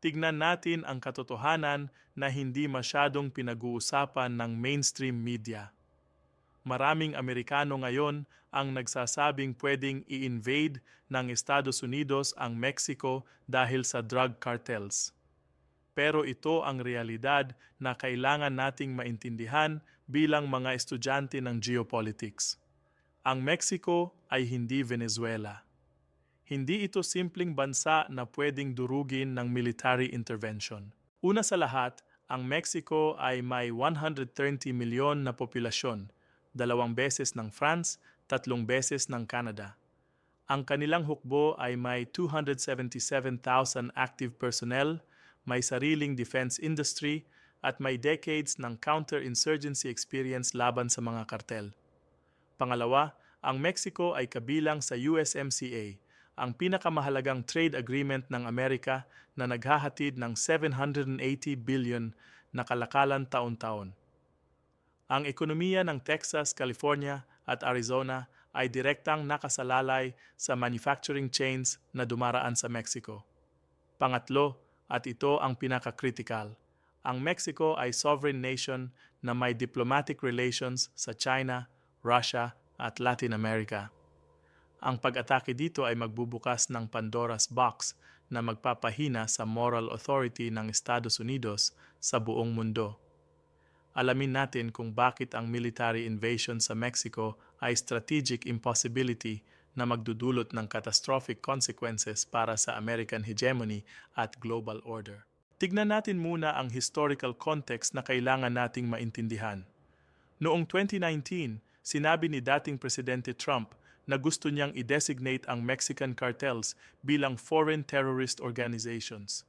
tignan natin ang katotohanan na hindi masyadong pinag-uusapan ng mainstream media. Maraming Amerikano ngayon ang nagsasabing pwedeng i-invade ng Estados Unidos ang Mexico dahil sa drug cartels. Pero ito ang realidad na kailangan nating maintindihan bilang mga estudyante ng geopolitics. Ang Mexico ay hindi Venezuela. Hindi ito simpleng bansa na pwedeng durugin ng military intervention. Una sa lahat, ang Mexico ay may 130 milyon na populasyon, 2 beses ng France, 3 beses ng Canada. Ang kanilang hukbo ay may 277,000 active personnel, may sariling defense industry, at may decades ng counterinsurgency experience laban sa mga kartel. Pangalawa, ang Mexico ay kabilang sa USMCA, ang pinakamahalagang trade agreement ng Amerika na naghahatid ng 780 billion na kalakalan taon-taon. Ang ekonomiya ng Texas, California at Arizona ay direktang nakasalalay sa manufacturing chains na dumaraan sa Mexico. Pangatlo, at ito ang pinaka-critical, ang Mexico ay sovereign nation na may diplomatic relations sa China, Russia at Latin America. Ang pag-atake dito ay magbubukas ng Pandora's box na magpapahina sa moral authority ng Estados Unidos sa buong mundo. Alamin natin kung bakit ang military invasion sa Mexico ay strategic impossibility na magdudulot ng catastrophic consequences para sa American hegemony at global order. Tignan natin muna ang historical context na kailangan nating maintindihan. Noong 2019, sinabi ni dating Presidente Trump na gusto niyang i-designate ang Mexican cartels bilang foreign terrorist organizations.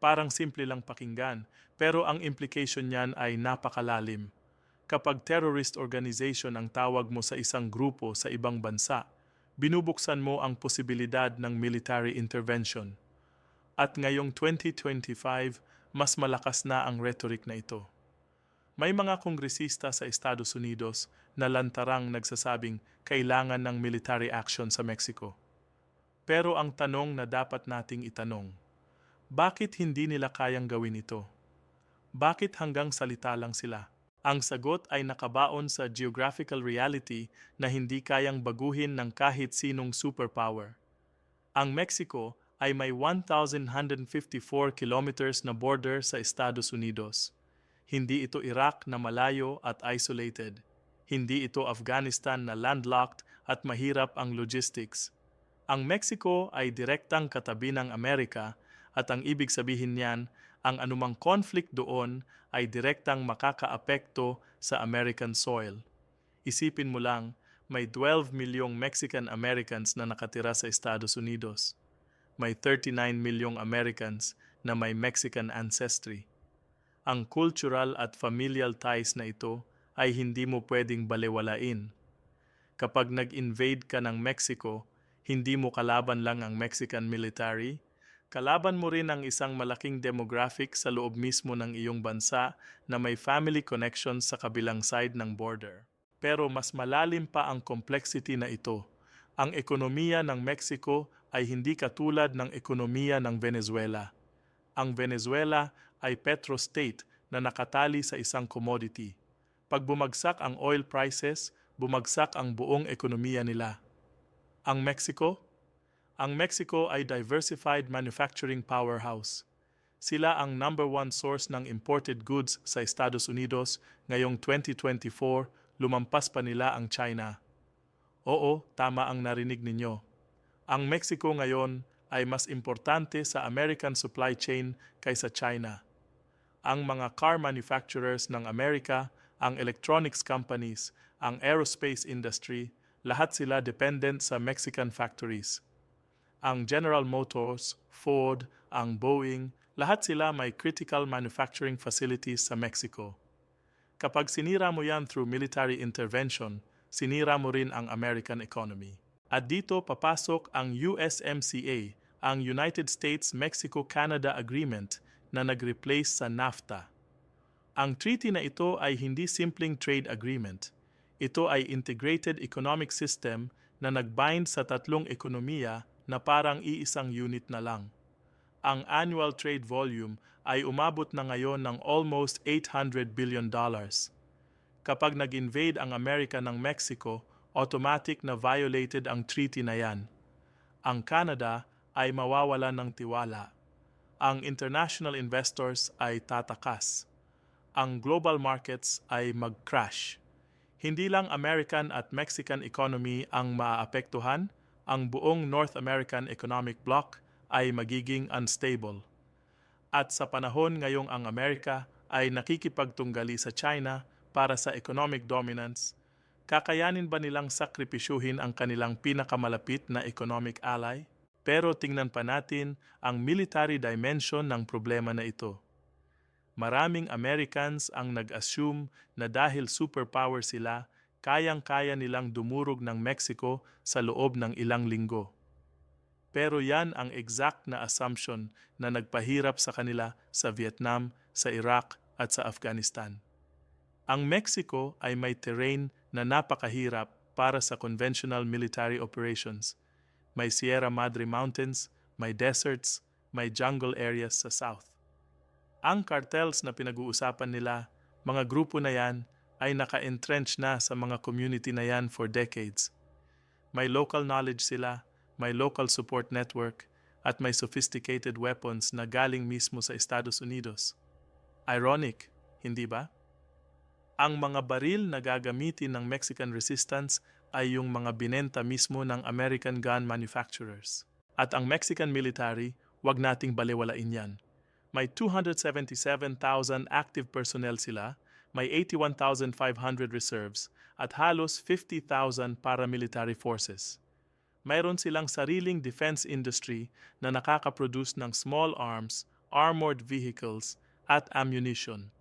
Parang simple lang pakinggan, pero ang implication niyan ay napakalalim. Kapag terrorist organization ang tawag mo sa isang grupo sa ibang bansa, binubuksan mo ang posibilidad ng military intervention. At ngayong 2025, mas malakas na ang rhetoric na ito. May mga kongresista sa Estados Unidos na lantarang nagsasabing kailangan ng military action sa Mexico. Pero ang tanong na dapat nating itanong, bakit hindi nila kayang gawin ito? Bakit hanggang salita lang sila? Ang sagot ay nakabaon sa geographical reality na hindi kayang baguhin ng kahit sinong superpower. Ang Mexico ay may 1,154 kilometers na border sa Estados Unidos. Hindi ito Iraq na malayo at isolated. Hindi ito Afghanistan na landlocked at mahirap ang logistics. Ang Mexico ay direktang katabi ng Amerika at ang ibig sabihin niyan, ang anumang conflict doon ay direktang makakaapekto sa American soil. Isipin mo lang, may 12 milyong Mexican Americans na nakatira sa Estados Unidos. May 39 milyong Americans na may Mexican ancestry. Ang cultural at familial ties na ito ay hindi mo pwedeng balewalain. Kapag nag-invade ka ng Mexico, hindi mo kalaban lang ang Mexican military, kalaban mo rin ang isang malaking demographic sa loob mismo ng iyong bansa na may family connections sa kabilang side ng border. Pero mas malalim pa ang complexity na ito. Ang ekonomiya ng Mexico ay hindi katulad ng ekonomiya ng Venezuela. Ang Venezuela ay petrostate na nakatali sa isang commodity. Pag bumagsak ang oil prices, bumagsak ang buong ekonomiya nila. Ang Mexico? Ang Mexico ay diversified manufacturing powerhouse. Sila ang number 1 source ng imported goods sa Estados Unidos ngayong 2024, lumampas pa nila ang China. Oo, tama ang narinig ninyo. Ang Mexico ngayon ay mas importante sa American supply chain kaysa China. Ang mga car manufacturers ng Amerika, ang electronics companies, ang aerospace industry, lahat sila dependent sa Mexican factories. Ang General Motors, Ford, ang Boeing, lahat sila may critical manufacturing facilities sa Mexico. Kapag sinira mo yan through military intervention, sinira mo rin ang American economy. At dito papasok ang USMCA, ang United States-Mexico-Canada Agreement na nag-replace sa NAFTA. Ang treaty na ito ay hindi simpleng trade agreement. Ito ay integrated economic system na nagbind sa tatlong ekonomiya na parang iisang unit na lang. Ang annual trade volume ay umabot na ngayon ng almost $800 billion. Kapag nag-invade ang Amerika ng Mexico, automatic na violated ang treaty na yan. Ang Canada ay mawawalan ng tiwala. Ang international investors ay tatakas. Ang global markets ay mag-crash. Hindi lang American at Mexican economy ang maaapektuhan, ang buong North American economic bloc ay magiging unstable. At sa panahon ngayong ang Amerika ay nakikipagtunggali sa China para sa economic dominance, kakayanin ba nilang sakripisyuhin ang kanilang pinakamalapit na economic ally? Pero tingnan pa natin ang military dimension ng problema na ito. Maraming Americans ang nag-assume na dahil superpower sila, kayang-kaya nilang dumurog ng Mexico sa loob ng ilang linggo. Pero yan ang exact na assumption na nagpahirap sa kanila sa Vietnam, sa Iraq at sa Afghanistan. Ang Mexico ay may terrain na napakahirap para sa conventional military operations. May Sierra Madre Mountains, may deserts, may jungle areas sa south. Ang cartels na pinag-uusapan nila, mga grupo na yan, ay naka-entrench na sa mga community na yan for decades. May local knowledge sila, may local support network, at may sophisticated weapons na galing mismo sa Estados Unidos. Ironic, hindi ba? Ang mga baril na gagamitin ng Mexican resistance ay yung mga binenta mismo ng American gun manufacturers. At ang Mexican military, wag nating balewalain yan. May 277,000 active personnel sila, may 81,500 reserves, at halos 50,000 paramilitary forces. Mayroon silang sariling defense industry na nakakaproduce ng small arms, armored vehicles, at ammunition.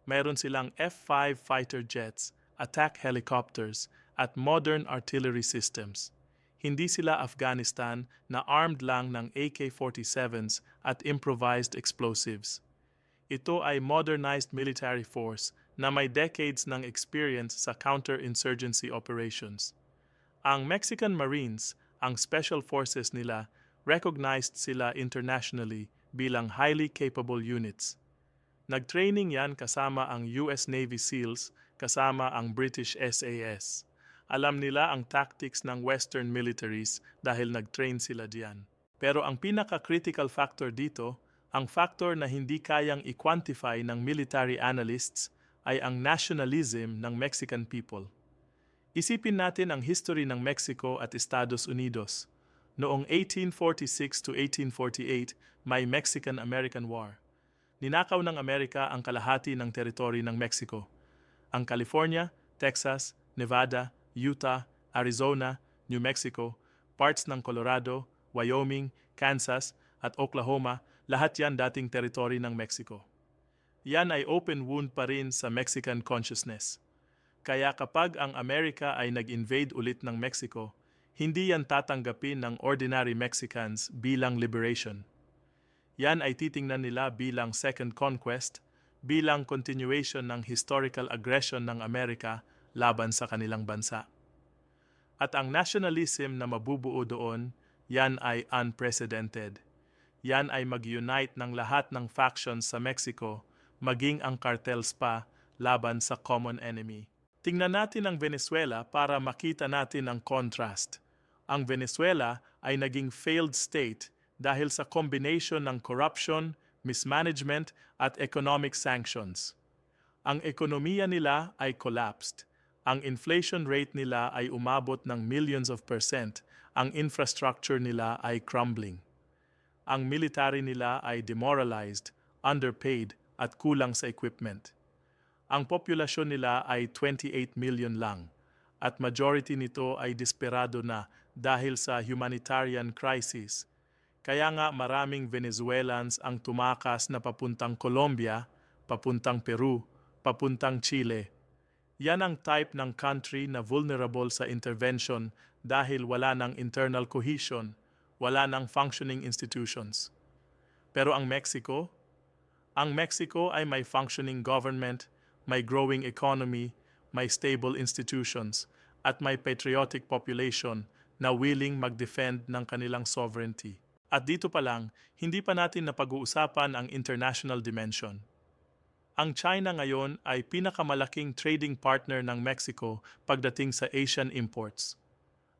Mayroon silang F-5 fighter jets, attack helicopters, at modern artillery systems. Hindi sila Afghanistan na armed lang ng AK-47s at improvised explosives. Ito ay modernized military force na may decades ng experience sa counterinsurgency operations. Ang Mexican Marines, ang special forces nila, recognized sila internationally bilang highly capable units. Nag-training yan kasama ang US Navy SEALs, kasama ang British SAS. Alam nila ang tactics ng Western militaries dahil nag-train sila diyan. Pero ang pinaka-critical factor dito, ang factor na hindi kayang i-quantify ng military analysts ay ang nationalism ng Mexican people. Isipin natin ang history ng Mexico at Estados Unidos. Noong 1846 to 1848, may Mexican-American War. Ninakaw ng Amerika ang kalahati ng teritoryo ng Mexico. Ang California, Texas, Nevada, Utah, Arizona, New Mexico, parts ng Colorado, Wyoming, Kansas, at Oklahoma, lahat yan dating teritoryo ng Mexico. Yan ay open wound pa rin sa Mexican consciousness. Kaya kapag ang Amerika ay nag-invade ulit ng Mexico, hindi yan tatanggapin ng ordinary Mexicans bilang liberation. Yan ay titingnan nila bilang second conquest, bilang continuation ng historical aggression ng Amerika laban sa kanilang bansa. At ang nationalism na mabubuo doon, yan ay unprecedented. Yan ay mag-unite ng lahat ng factions sa Mexico, maging ang cartels pa laban sa common enemy. Tingnan natin ang Venezuela para makita natin ang contrast. Ang Venezuela ay naging failed state dahil sa combination ng corruption, mismanagement at economic sanctions. Ang ekonomiya nila ay collapsed. Ang inflation rate nila ay umabot ng millions of %. Ang infrastructure nila ay crumbling. Ang military nila ay demoralized, underpaid at kulang sa equipment. Ang populasyon nila ay 28 million lang at majority nito ay desperado na dahil sa humanitarian crisis. Kaya nga maraming Venezuelans ang tumakas na papuntang Colombia, papuntang Peru, papuntang Chile. Yan ang type ng country na vulnerable sa intervention dahil wala ng internal cohesion, wala ng functioning institutions. Pero ang Mexico ay may functioning government, may growing economy, may stable institutions, at may patriotic population na willing mag-defend ng kanilang sovereignty. At dito pa lang, hindi pa natin napag-uusapan ang international dimension. Ang China ngayon ay pinakamalaking trading partner ng Mexico pagdating sa Asian imports.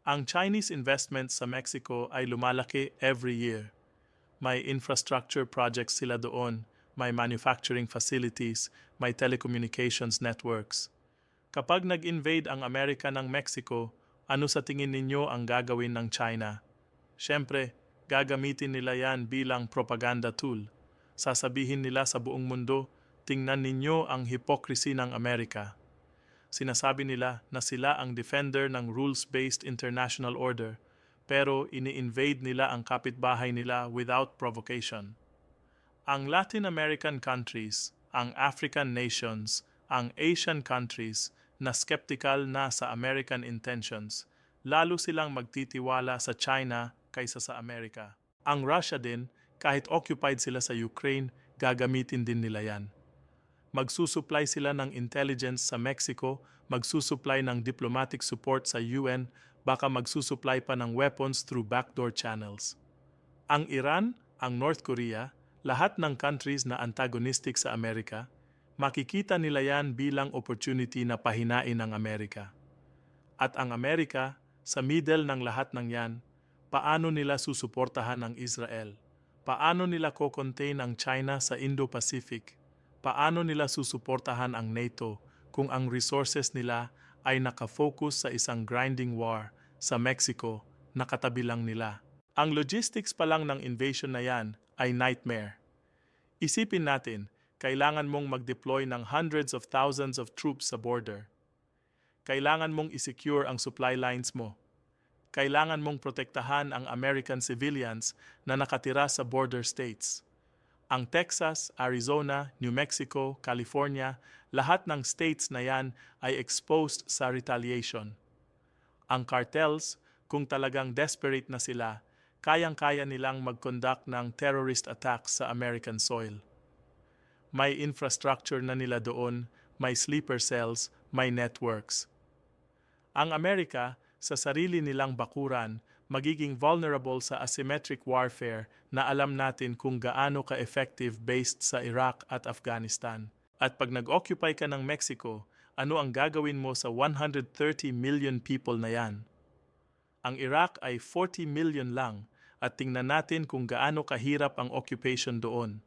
Ang Chinese investments sa Mexico ay lumalaki every year. May infrastructure projects sila doon, may manufacturing facilities, may telecommunications networks. Kapag nag-invade ang Amerika ng Mexico, ano sa tingin ninyo ang gagawin ng China? Siyempre, gagamitin nila yan bilang propaganda tool. Sasabihin nila sa buong mundo, tingnan ninyo ang hypocrisy ng Amerika. Sinasabi nila na sila ang defender ng rules-based international order, pero ini-invade nila ang kapitbahay nila without provocation. Ang Latin American countries, ang African nations, ang Asian countries na skeptical na sa American intentions, lalo silang magtitiwala sa China kaysa sa Amerika. Ang Russia din, kahit occupied sila sa Ukraine, gagamitin din nila yan. Magsusupply sila ng intelligence sa Mexico, magsusupply ng diplomatic support sa UN, baka magsusupply pa ng weapons through backdoor channels. Ang Iran, ang North Korea, lahat ng countries na antagonistic sa Amerika, makikita nila yan bilang opportunity na pahinain ang Amerika. At ang Amerika, sa middle ng lahat ng yan, paano nila susuportahan ang Israel? Paano nila ko-contain ang China sa Indo-Pacific? Paano nila susuportahan ang NATO kung ang resources nila ay nakafocus sa isang grinding war sa Mexico na katabi lang nila? Ang logistics pa lang ng invasion na yan ay nightmare. Isipin natin, kailangan mong mag-deploy ng hundreds of thousands of troops sa border. Kailangan mong isecure ang supply lines mo. Kailangan mong protektahan ang American civilians na nakatira sa border states. Ang Texas, Arizona, New Mexico, California, lahat ng states na yan ay exposed sa retaliation. Ang cartels, kung talagang desperate na sila, kayang-kaya nilang mag-conduct ng terrorist attacks sa American soil. May infrastructure na nila doon, may sleeper cells, may networks. Ang Amerika, sa sarili nilang bakuran, magiging vulnerable sa asymmetric warfare na alam natin kung gaano ka-effective based sa Iraq at Afghanistan. At pag nag-occupy ka ng Mexico, ano ang gagawin mo sa 130 million people na yan? Ang Iraq ay 40 million lang at tingnan natin kung gaano kahirap ang occupation doon.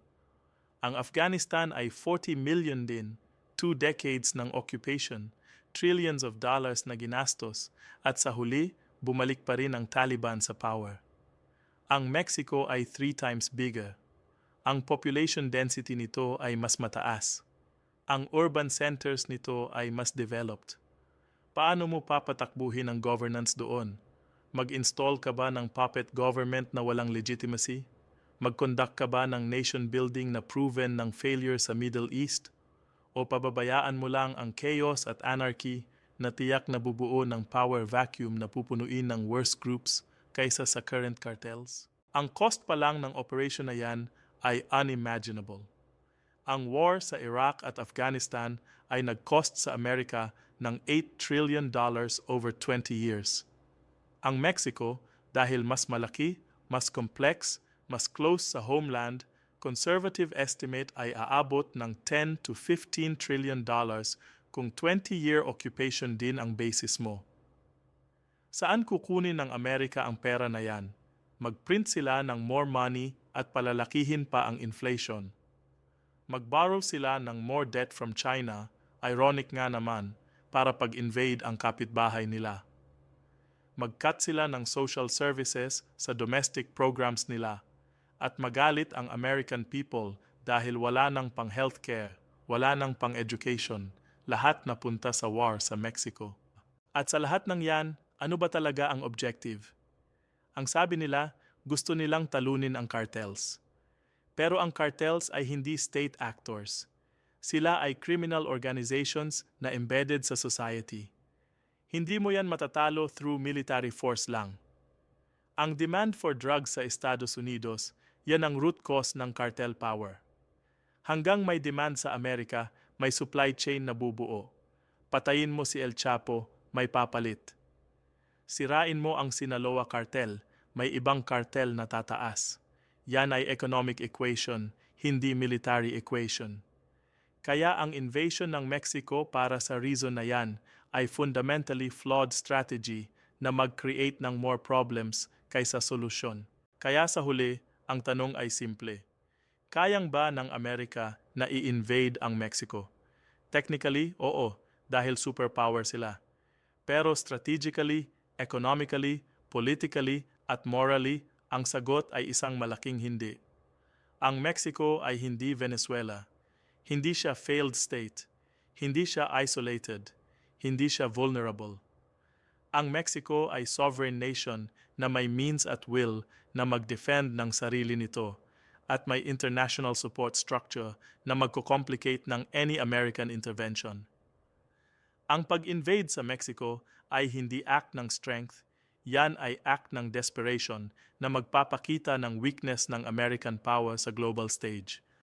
Ang Afghanistan ay 40 million din, 2 decades ng occupation, trillions of dollars na ginastos, at sa huli, bumalik pa rin ang Taliban sa power. Ang Mexico ay 3 times bigger. Ang population density nito ay mas mataas. Ang urban centers nito ay mas developed. Paano mo papatakbuhin ang governance doon? Mag-install ka ba ng puppet government na walang legitimacy? Mag-conduct ka ba ng nation building na proven ng failure sa Middle East? O pababayaan mo lang ang chaos at anarchy na tiyak na bubuo ng power vacuum na pupunuin ng worst groups kaysa sa current cartels? Ang cost pa lang ng operation na yan ay unimaginable. Ang war sa Iraq at Afghanistan ay nag-cost sa Amerika ng $8 trillion over 20 years. Ang Mexico, dahil mas malaki, mas complex, mas close sa homeland, conservative estimate ay aabot ng $10 to $15 trillion kung 20-year occupation din ang basis mo. Saan kukunin ng Amerika ang pera na yan? Mag-print sila ng more money at palalakihin pa ang inflation. Mag-borrow sila ng more debt from China, ironic nga naman, para pag-invade ang kapitbahay nila. Mag-cut sila ng social services sa domestic programs nila at magalit ang American people dahil wala nang pang-healthcare, wala nang pang-education, lahat napunta sa war sa Mexico. At sa lahat ng yan, ano ba talaga ang objective? Ang sabi nila, gusto nilang talunin ang cartels. Pero ang cartels ay hindi state actors. Sila ay criminal organizations na embedded sa society. Hindi mo yan matatalo through military force lang. Ang demand for drugs sa Estados Unidos, yan ang root cause ng cartel power. Hanggang may demand sa Amerika, may supply chain na bubuo. Patayin mo si El Chapo, may papalit. Sirain mo ang Sinaloa cartel, may ibang kartel na tataas. Yan ay economic equation, hindi military equation. Kaya ang invasion ng Mexico para sa reason na yan ay fundamentally flawed strategy na mag-create ng more problems kaysa solusyon. Kaya sa huli, ang tanong ay simple. Kayang ba ng Amerika na i-invade ang Mexico? Technically, oo, dahil superpower sila. Pero strategically, economically, politically, at morally, ang sagot ay isang malaking hindi. Ang Mexico ay hindi Venezuela. Hindi siya failed state. Hindi siya isolated. Hindi siya vulnerable. Ang Mexico ay sovereign nation na may means at will na mag-defend ng sarili nito at may international support structure na magko-complicate ng any American intervention. Ang pag-invade sa Mexico ay hindi act ng strength, yan ay act ng desperation na magpapakita ng weakness ng American power sa global stage.